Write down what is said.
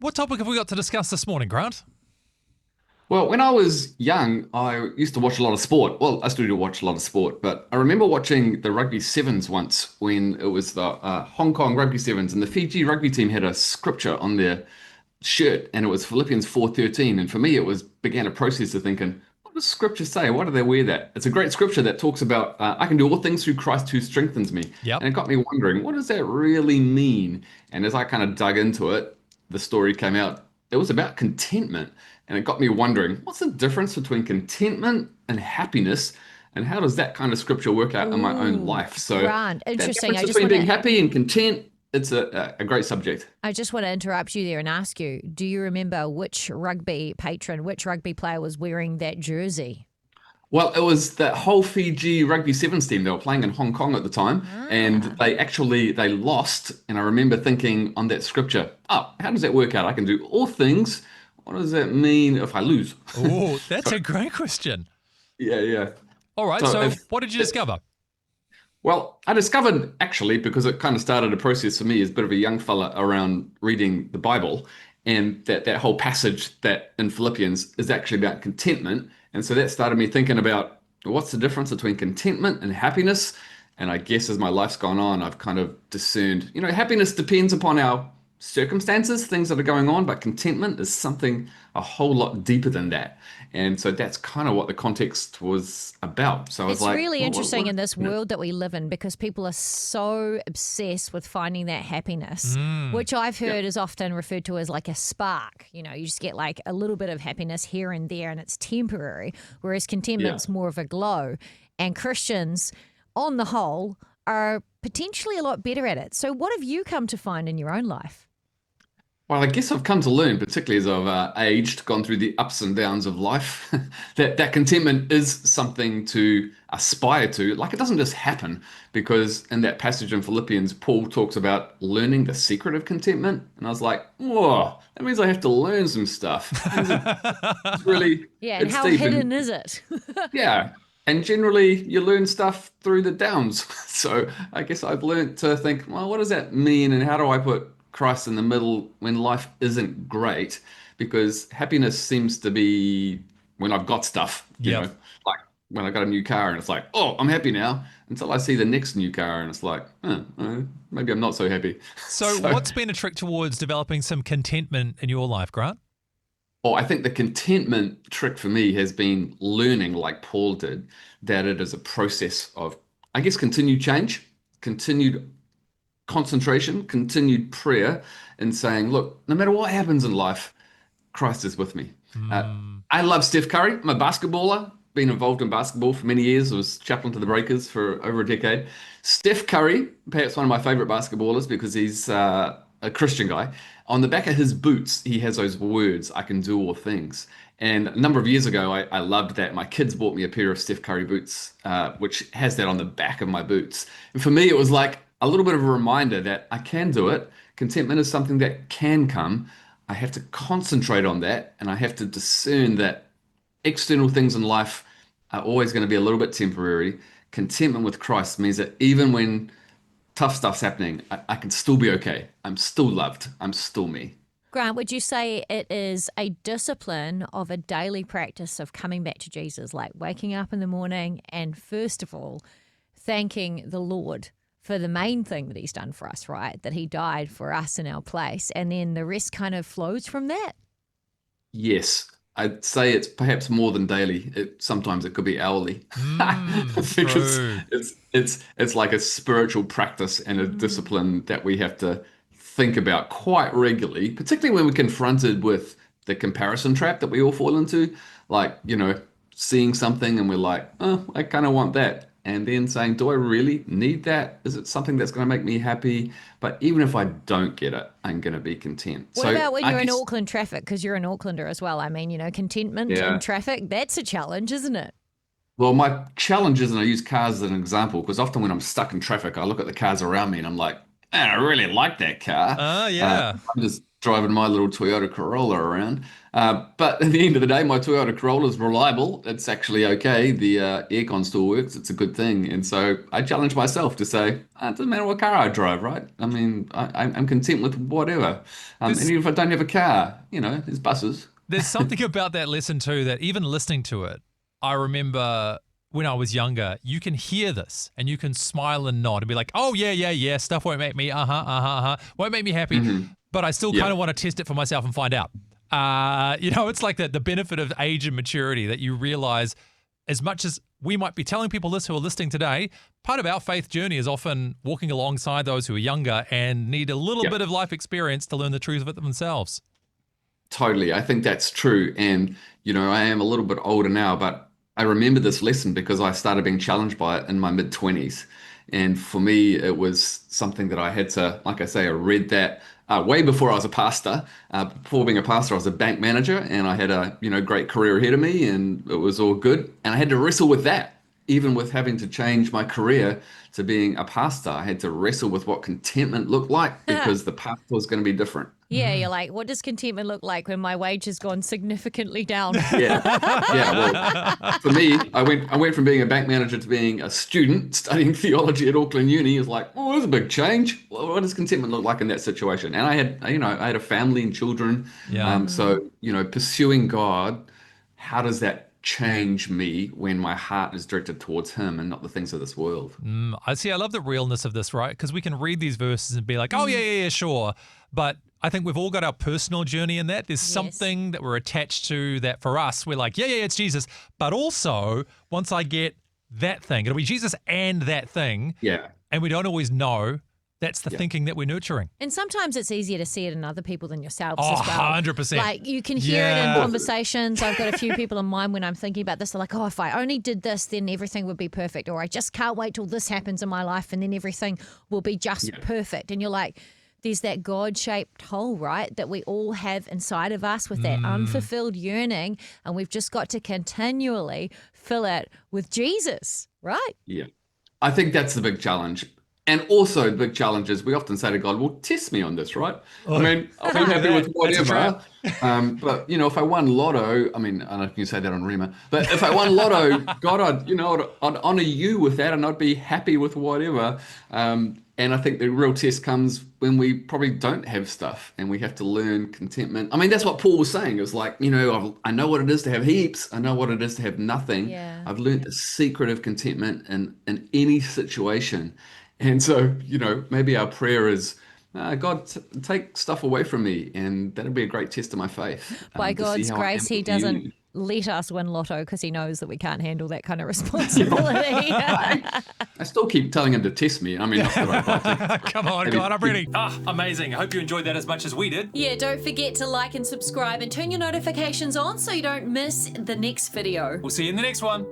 What topic have we got to discuss this morning, Grant? Well, when I was young, I used to watch a lot of sport. Well, I still do watch a lot of sport, but I remember watching the rugby sevens once when it was the Hong Kong rugby sevens, and the Fiji rugby team had a scripture on their shirt, and it was Philippians 4:13. And for me, it was began a process of thinking, what does scripture say? Why do they wear that? It's a great scripture that talks about I can do all things through Christ who strengthens me, Yep. and it got me wondering, what does that really mean? And as I kind of dug into it, the story came out. It was about contentment. And it got me wondering, what's the difference between contentment and happiness? And how does that kind of scripture work out in my own Ooh, life? So Grant, that interesting. difference between being happy and content, it's a great subject. I just want to interrupt you there and ask you, do you remember which rugby patron, which rugby player was wearing that jersey? Well, it was that whole Fiji rugby sevens team. They were playing in Hong Kong at the time, and Ah, they lost. And I remember thinking on that scripture, oh, how does that work out? I can do all things. What does that mean if I lose? Oh, that's a great question. Yeah, yeah. All right, So so if what did you if discover? Well, I discovered actually because it kind of started a process for me as a bit of a young fella around reading the Bible, and that whole passage that in Philippians is actually about contentment. And so that started me thinking about what's the difference between contentment and happiness. And I guess as my life's gone on, I've kind of discerned, happiness depends upon our circumstances, things that are going on, but contentment is something a whole lot deeper than that. And so that's kind of what the context was about. So I was it's like, really well, interesting in this what? world that we live in because people are so obsessed with finding that happiness, which I've Yeah. heard is often referred to as like a spark. You know, you just get like a little bit of happiness here and there and it's temporary, whereas Yeah. contentment's more of a glow. And Christians, on the whole, are potentially a lot better at it. So, what have you come to find in your own life? Well, I guess I've come to learn, particularly as I've aged, gone through the ups and downs of life, that contentment is something to aspire to. Like it doesn't just happen, because in that passage in Philippians, Paul talks about learning the secret of contentment, and I was like, whoa, that means I have to learn some stuff. It's really Yeah, and it's how deep, hidden and is it? yeah, and generally you learn stuff through the downs. So I guess I've learned to think, well, what does that mean, and how do I put Christ in the middle when life isn't great? Because happiness seems to be when I've got stuff, Yep. like when I got a new car and it's like, oh, I'm happy now, until I see the next new car and it's like, maybe I'm not so happy. So, So what's been a trick towards developing some contentment in your life, Grant? Well, I think the contentment trick for me has been learning, like Paul did, that it is a process of, I guess, continued change, continued concentration, continued prayer, and saying, look, no matter what happens in life, Christ is with me. Uh, Hmm. I love Steph Curry. I'm a basketballer, been involved in basketball for many years. I was chaplain to the Breakers for over a decade. Steph Curry, perhaps one of my favorite basketballers because he's a Christian guy. On the back of his boots, he has those words, I can do all things. And a number of years ago, I loved that. My kids bought me a pair of Steph Curry boots, which has that on the back of my boots. And for me, it was like a little bit of a reminder that I can do it. Contentment is something that can come. I have to concentrate on that, and I have to discern that external things in life are always going to be a little bit temporary. Contentment with Christ means that even when tough stuff's happening, I can still be okay. I'm still loved. I'm still me. Grant, would you say it is a discipline of a daily practice of coming back to Jesus, like waking up in the morning and first of all, thanking the Lord for the main thing that he's done for us, right? That he died for us in our place. And then the rest kind of flows from that. Yes, I'd say it's perhaps more than daily. Sometimes it could be hourly, because True. it's like a spiritual practice and a Mm. discipline that we have to think about quite regularly, particularly when we're confronted with the comparison trap that we all fall into. Like, seeing something and we're like, oh, I kind of want that. And then saying, do I really need that? Is it something that's going to make me happy? But even if I don't get it, I'm going to be content. What So about when I you're in guess, Auckland traffic? Because you're an Aucklander as well. I mean, contentment in yeah. traffic, that's a challenge, isn't it? Well, my challenge is, and I use cars as an example, because often when I'm stuck in traffic, I look at the cars around me and I'm like, man, I really like that car. Ah, yeah. Sometimes driving my little Toyota Corolla around. But at the end of the day, my Toyota Corolla is reliable. It's actually okay. The aircon still works. It's a good thing. And so I challenge myself to say, it doesn't matter what car I drive, right? I mean, I'm content with whatever. And even if I don't have a car, there's buses. There's something about that lesson too that even listening to it, I remember when I was younger, you can hear this and you can smile and nod and be like, oh, yeah, stuff won't make me, won't make me happy. But I still kind of want to test it for myself and find out. It's like the benefit of age and maturity that you realize, as much as we might be telling people this who are listening today, part of our faith journey is often walking alongside those who are younger and need a little bit of life experience to learn the truth of it themselves. Totally. I think that's true. And, I am a little bit older now, but I remember this lesson because I started being challenged by it in my mid-20s. And for me, it was something that I had to, like I say, I read that way before I was a pastor. Before being a pastor, I was a bank manager and I had a, great career ahead of me and it was all good. And I had to wrestle with that. Even with having to change my career to being a pastor, I had to wrestle with what contentment looked like because the path was going to be different. Yeah, you're like, what does contentment look like when my wage has gone significantly down? Well, for me, I went from being a bank manager to being a student studying theology at Auckland Uni. It's like, oh, there's a big change. Well, what does contentment look like in that situation? And I had a family and children. So, pursuing God, how does that change me when my heart is directed towards him and not the things of this world? I love the realness of this, right? Because we can read these verses and be like, oh, yeah, sure. But I think we've all got our personal journey in that. There's something that we're attached to that for us, we're like, yeah, it's Jesus. But also, once I get that thing, it'll be Jesus and that thing. Yeah. And we don't always know that's the thinking that we're nurturing. And sometimes it's easier to see it in other people than yourselves as well. 100%. Like you can hear it in conversations. I've got a few people in mind when I'm thinking about this. They're like, oh, if I only did this, then everything would be perfect. Or I just can't wait till this happens in my life and then everything will be just perfect. And you're like, there's that God-shaped hole, right, that we all have inside of us with that unfulfilled yearning. And we've just got to continually fill it with Jesus, right? Yeah. I think that's the big challenge. And also the big challenge is we often say to God, well, test me on this, right? I mean, I'll be happy with whatever. But, if I won lotto, I don't know if you say that on Rhema, but if I won lotto, God, I'd honor you with that and I'd be happy with whatever. And I think the real test comes when we probably don't have stuff and we have to learn contentment. I mean, that's what Paul was saying. It was like, I know what it is to have heaps. I know what it is to have nothing. Yeah. I've learned the secret of contentment in any situation. And so, maybe our prayer is, God, take stuff away from me. And that'll be a great test of my faith. By God's grace, he doesn't let us win lotto because he knows that we can't handle that kind of responsibility. I still keep telling him to test me. Not that I like Come on, God, I'm ready. Amazing. I hope you enjoyed that as much as we did. Yeah, don't forget to like and subscribe and turn your notifications on so you don't miss the next video. We'll see you in the next one.